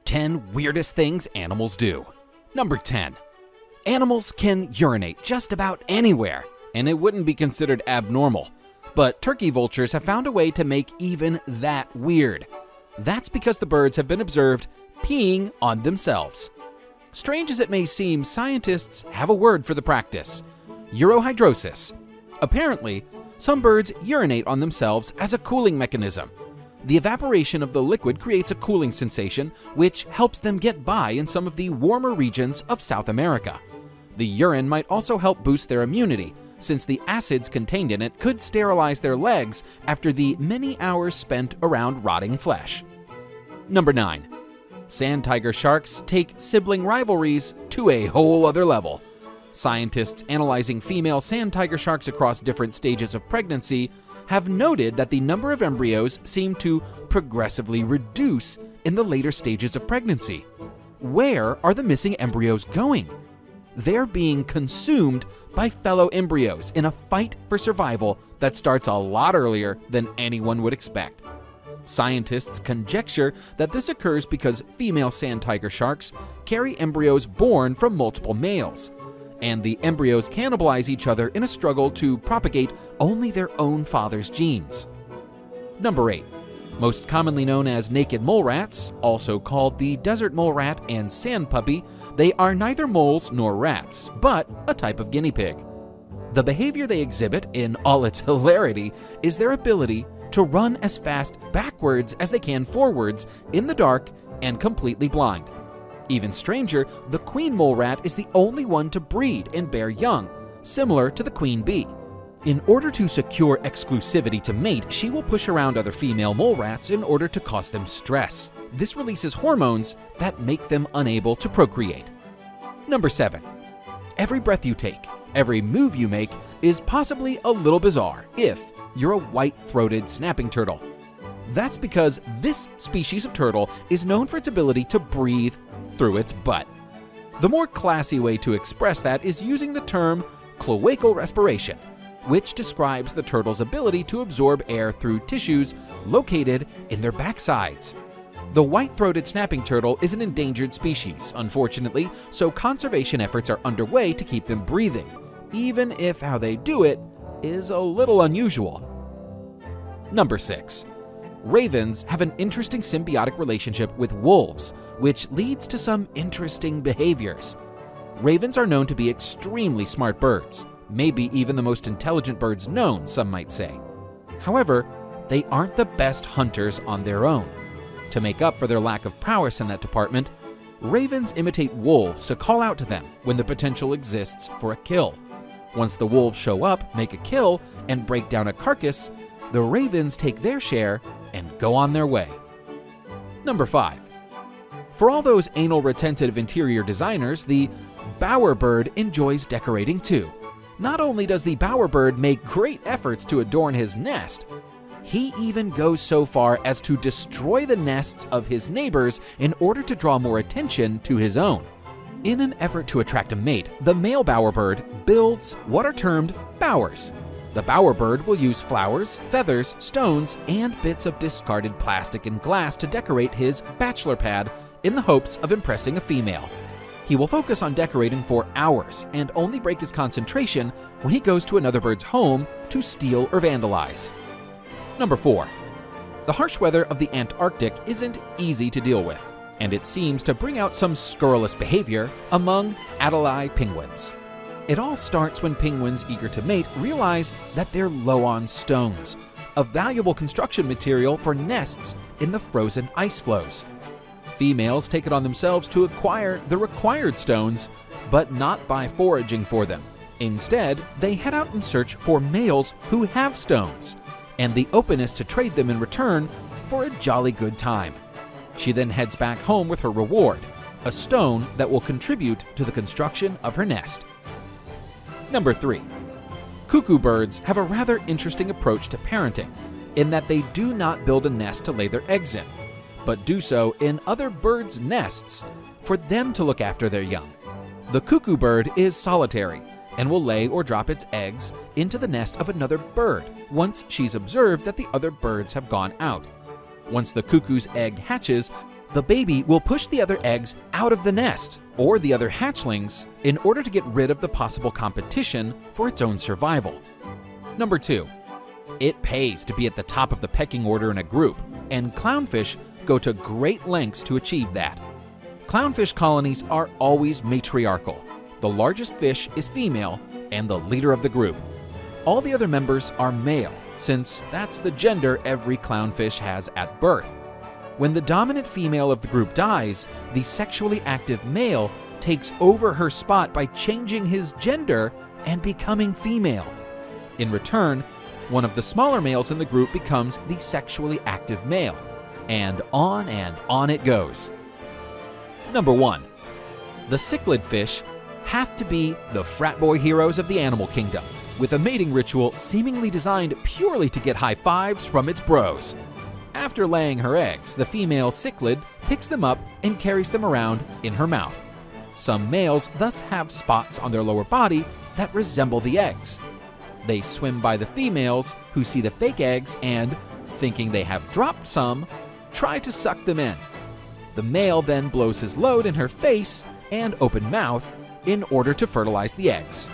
10 weirdest things animals do. Number 10. Animals can urinate just about anywhere, and it wouldn't be considered abnormal. But turkey vultures have found a way to make even that weird. That's because the birds have been observed peeing on themselves. Strange as it may seem, scientists have a word for the practice: urohydrosis. Apparently, some birds urinate on themselves as a cooling mechanism. The evaporation of the liquid creates a cooling sensation, which helps them get by in some of the warmer regions of South America. The urine might also help boost their immunity, since the acids contained in it could sterilize their legs after the many hours spent around rotting flesh. Number 9. Sand tiger sharks take sibling rivalries to a whole other level. Scientists analyzing female sand tiger sharks across different stages of pregnancy have noted that the number of embryos seem to progressively reduce in the later stages of pregnancy. Where are the missing embryos going? They're being consumed by fellow embryos in a fight for survival that starts a lot earlier than anyone would expect. Scientists conjecture that this occurs because female sand tiger sharks carry embryos born from multiple males, and the embryos cannibalize each other in a struggle to propagate only their own father's genes. Number 8. Most commonly known as naked mole rats, also called the desert mole rat and sand puppy, they are neither moles nor rats, but a type of guinea pig. The behavior they exhibit, in all its hilarity, is their ability to run as fast backwards as they can forwards in the dark and completely blind. Even stranger, the queen mole rat is the only one to breed and bear young, similar to the queen bee. In order to secure exclusivity to mate, she will push around other female mole rats in order to cause them stress. This releases hormones that make them unable to procreate. Number 7. Every breath you take, every move you make is possibly a little bizarre if you're a white-throated snapping turtle. That's because this species of turtle is known for its ability to breathe through its butt. The more classy way to express that is using the term cloacal respiration, which describes the turtle's ability to absorb air through tissues located in their backsides. The white-throated snapping turtle is an endangered species, unfortunately, so conservation efforts are underway to keep them breathing, even if how they do it is a little unusual. Number 6. Ravens have an interesting symbiotic relationship with wolves, which leads to some interesting behaviors. Ravens are known to be extremely smart birds, maybe even the most intelligent birds known, some might say. However, they aren't the best hunters on their own. To make up for their lack of prowess in that department, ravens imitate wolves to call out to them when the potential exists for a kill. Once the wolves show up, make a kill, and break down a carcass, the ravens take their share and go on their way. Number 5. For all those anal retentive interior designers, the bowerbird enjoys decorating too. Not only does the bowerbird make great efforts to adorn his nest, he even goes so far as to destroy the nests of his neighbors in order to draw more attention to his own. In an effort to attract a mate, the male bowerbird builds what are termed bowers. The bowerbird will use flowers, feathers, stones, and bits of discarded plastic and glass to decorate his bachelor pad in the hopes of impressing a female. He will focus on decorating for hours and only break his concentration when he goes to another bird's home to steal or vandalize. Number 4. The harsh weather of the Antarctic isn't easy to deal with, and it seems to bring out some scurrilous behavior among Adel penguins. It all starts when penguins eager to mate realize that they're low on stones, a valuable construction material for nests in the frozen ice floes. Females take it on themselves to acquire the required stones, but not by foraging for them. Instead, they head out in search for males who have stones, and the openness to trade them in return for a jolly good time. She then heads back home with her reward, a stone that will contribute to the construction of her nest. Number 3. Cuckoo birds have a rather interesting approach to parenting, in that they do not build a nest to lay their eggs in, but do so in other birds' nests for them to look after their young. The cuckoo bird is solitary and will lay or drop its eggs into the nest of another bird once she's observed that the other birds have gone out. Once the cuckoo's egg hatches, The baby will push the other eggs out of the nest or the other hatchlings in order to get rid of the possible competition for its own survival. Number 2. It pays to be at the top of the pecking order in a group, and clownfish go to great lengths to achieve that. Clownfish colonies are always matriarchal. The largest fish is female and the leader of the group. All the other members are male, since that's the gender every clownfish has at birth. When the dominant female of the group dies, the sexually active male takes over her spot by changing his gender and becoming female. In return, one of the smaller males in the group becomes the sexually active male, and on it goes. Number 1. The cichlid fish have to be the frat boy heroes of the animal kingdom, with a mating ritual seemingly designed purely to get high fives from its bros. After laying her eggs, the female cichlid picks them up and carries them around in her mouth. Some males thus have spots on their lower body that resemble the eggs. They swim by the females who see the fake eggs and, thinking they have dropped some, try to suck them in. The male then blows his load in her face and open mouth in order to fertilize the eggs.